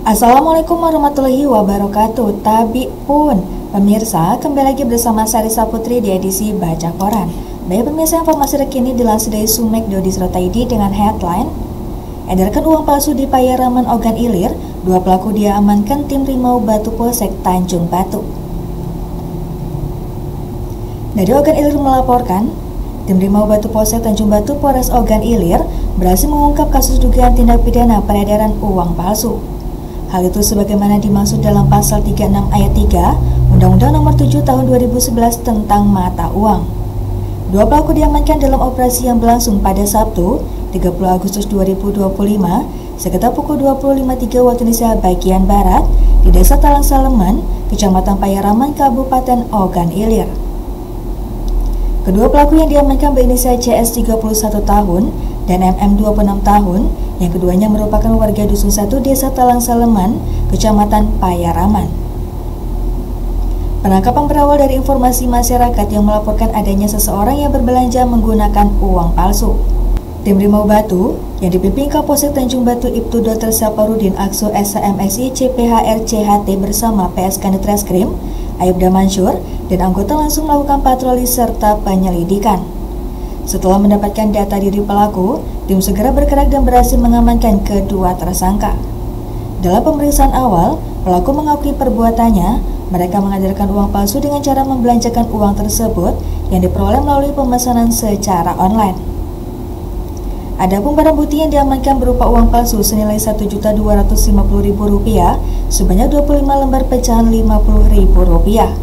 Assalamualaikum warahmatullahi wabarakatuh. Tabi pun pemirsa, kembali lagi bersama Sarisa Putri di edisi Baca Koran. Baik pemirsa, informasi terkini dilansir dari sumek.id dengan headline: Edarkan uang palsu di Payaraman Ogan Ilir, 2 pelaku diamankan tim Rimau Batu Polsek Tanjung Batu. Dari Ogan Ilir melaporkan, tim Rimau Batu Polsek Tanjung Batu Polres Ogan Ilir berhasil mengungkap kasus dugaan tindak pidana peredaran uang palsu. Hal itu sebagaimana dimaksud dalam pasal 36 ayat 3 Undang-Undang Nomor 7 Tahun 2011 tentang mata uang. 2 pelaku diamankan dalam operasi yang berlangsung pada Sabtu, 30 Agustus 2025 sekitar pukul 20.53 waktu Indonesia bagian Barat di Desa Talang Saleman, Kecamatan Payaraman, Kabupaten Ogan Ilir. Kedua pelaku yang diamankan berinisial CS 31 tahun dan MM 26 tahun, yang keduanya merupakan warga Dusun 1 Desa Talang Saleman, Kecamatan Payaraman. Penangkapan berawal dari informasi masyarakat yang melaporkan adanya seseorang yang berbelanja menggunakan uang palsu. Tim Rimau Batu yang dipimpin Kapolsek Tanjung Batu Ibtu Dr. Saparudin Aksu SHMSI CPHR CHT bersama PSK Ditreskrim Aibda Mansur dan anggota langsung melakukan patroli serta penyelidikan. Setelah mendapatkan data diri pelaku, tim segera bergerak dan berhasil mengamankan kedua tersangka. Dalam pemeriksaan awal, pelaku mengakui perbuatannya. Mereka mengedarkan uang palsu dengan cara membelanjakan uang tersebut yang diperoleh melalui pemesanan secara online. Adapun barang bukti yang diamankan berupa uang palsu senilai Rp1.250.000 sebanyak 25 lembar pecahan Rp50.000.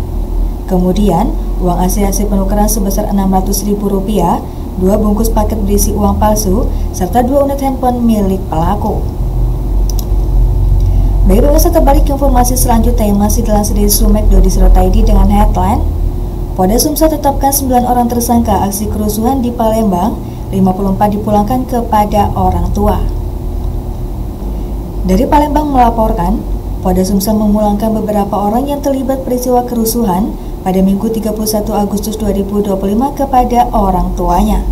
Kemudian, uang hasil penukaran sebesar Rp600.000, 2 bungkus paket berisi uang palsu, serta 2 unit handphone milik pelaku. Baik pemirsa, terbalik informasi selanjutnya yang masih dilansir dari sumek.id dengan headline: Polda Sumsel tetapkan 9 orang tersangka aksi kerusuhan di Palembang, 54 dipulangkan kepada orang tua. Dari Palembang melaporkan, Polda Sumsel memulangkan beberapa orang yang terlibat peristiwa kerusuhan pada Minggu 31 Agustus 2025 kepada orang tuanya.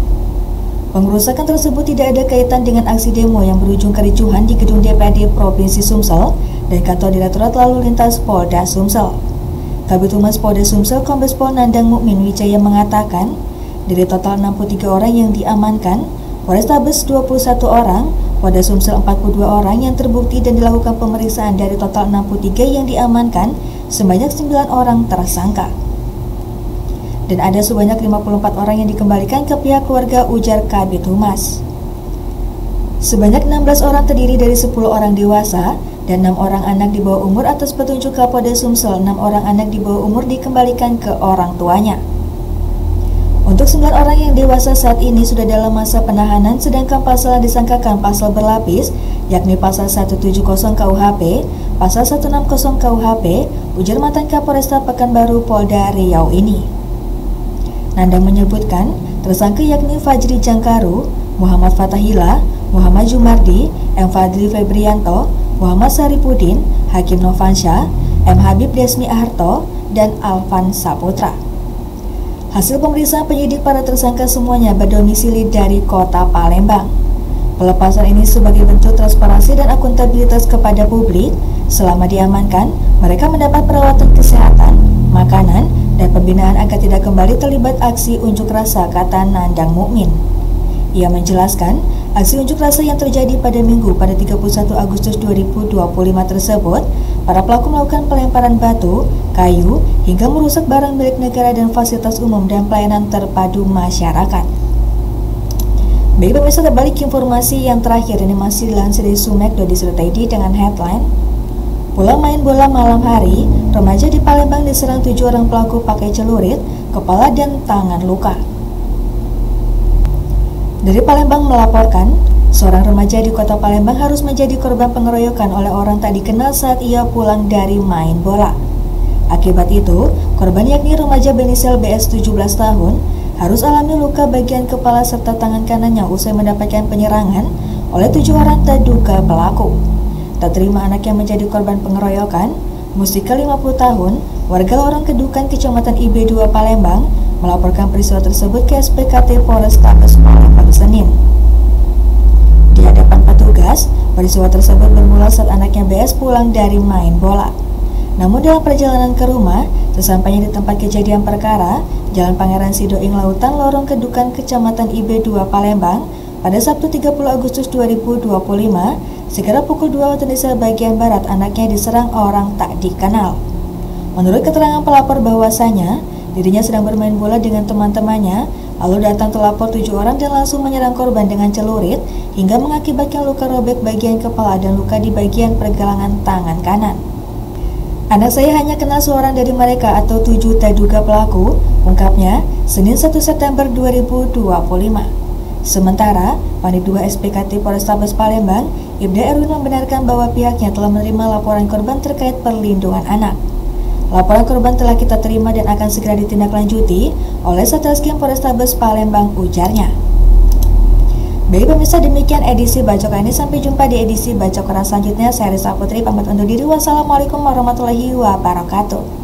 Pengerusakan tersebut tidak ada kaitan dengan aksi demo yang berujung kericuhan di gedung DPRD Provinsi Sumsel dan kantor Direktorat Lalu Lintas Polda Sumsel. Kabid Humas Polda Sumsel Kombes Pol Nandang Mukmin Wijaya mengatakan, dari total 63 orang yang diamankan, Polrestabes 21 orang, Polda Sumsel 42 orang yang terbukti dan dilakukan pemeriksaan. Dari total 63 yang diamankan, sebanyak 9 orang tersangka. Dan ada sebanyak 54 orang yang dikembalikan ke pihak keluarga, ujar Kabid Humas. Sebanyak 16 orang terdiri dari 10 orang dewasa dan 6 orang anak di bawah umur. Atas petunjuk Kapolda Sumsel, 6 orang anak di bawah umur dikembalikan ke orang tuanya. Untuk 9 orang yang dewasa saat ini sudah dalam masa penahanan, sedangkan pasal yang disangkakan pasal berlapis, yakni pasal 170 KUHP, pasal 160 KUHP, ujar mantan Kapolresta Pekanbaru Polda Riau ini. Nandang menyebutkan tersangka yakni Fajri Jangkaru, Muhammad Fatahila, Muhammad Jumardi, M. Fadli Febrianto, Muhammad Saripudin, Hakim Novansyah, M. Habib Desmi Aharto, dan Alvan Saputra. Hasil pemeriksaan penyidik, para tersangka semuanya berdomisili dari kota Palembang. Pelepasan ini sebagai bentuk transparansi dan akuntabilitas kepada publik. Selama diamankan, mereka mendapat perawatan kesehatan, makanan, dan pembinaan agar tidak kembali terlibat aksi unjuk rasa, kata Nandang Mukmin. Ia menjelaskan, aksi unjuk rasa yang terjadi pada Minggu pada 31 Agustus 2025 tersebut, para pelaku melakukan pelemparan batu, kayu, hingga merusak barang milik negara dan fasilitas umum dan pelayanan terpadu masyarakat. Baik pemirsa, terbalik informasi yang terakhir ini masih dilansir dari sumek.id dengan headline: Pulang main bola malam hari, remaja di Palembang diserang 7 orang pelaku pakai celurit, kepala dan tangan luka. Dari Palembang melaporkan, seorang remaja di kota Palembang harus menjadi korban pengeroyokan oleh orang tak dikenal saat ia pulang dari main bola. Akibat itu, korban yakni remaja berinisial BS 17 tahun harus alami luka bagian kepala serta tangan kanannya usai mendapatkan penyerangan oleh 7 orang terduga pelaku. Tak terima anak yang menjadi korban pengeroyokan, Mustika 50 tahun, warga Lorong Kedukan, Kecamatan IB2 Palembang, melaporkan peristiwa tersebut ke SPKT Polrestabes Palembang Senin. Di Di hadapan petugas, peristiwa tersebut bermula saat anaknya BS pulang dari main bola. Namun dalam perjalanan ke rumah, sesampainya di tempat kejadian perkara, Jalan Pangeran Sidoing Lautan Lorong Kedukan Kecamatan IB2 Palembang, pada Sabtu 30 Agustus 2025, sekira pukul 2 waktu Indonesia bagian Barat, anaknya diserang orang tak dikenal. Menurut keterangan pelapor bahwasanya, dirinya sedang bermain bola dengan teman-temannya, lalu datang terlapor 7 orang dan langsung menyerang korban dengan celurit hingga mengakibatkan luka robek bagian kepala dan luka di bagian pergelangan tangan kanan. Anak saya hanya kenal seorang dari mereka atau 7 terduga pelaku, ungkapnya Senin 1 September 2025. Sementara, Panit 2 SPKT Polrestabes Palembang, Ibda Erwin membenarkan bahwa pihaknya telah menerima laporan korban terkait perlindungan anak. Laporan korban telah kita terima dan akan segera ditindaklanjuti oleh Satreskrim Polrestabes Palembang, ujarnya. Baik pemirsa, demikian edisi Bacokan ini. Sampai jumpa di edisi Bacokan selanjutnya. Saya Risa Putri pamit undur diri. Wassalamualaikum warahmatullahi wabarakatuh.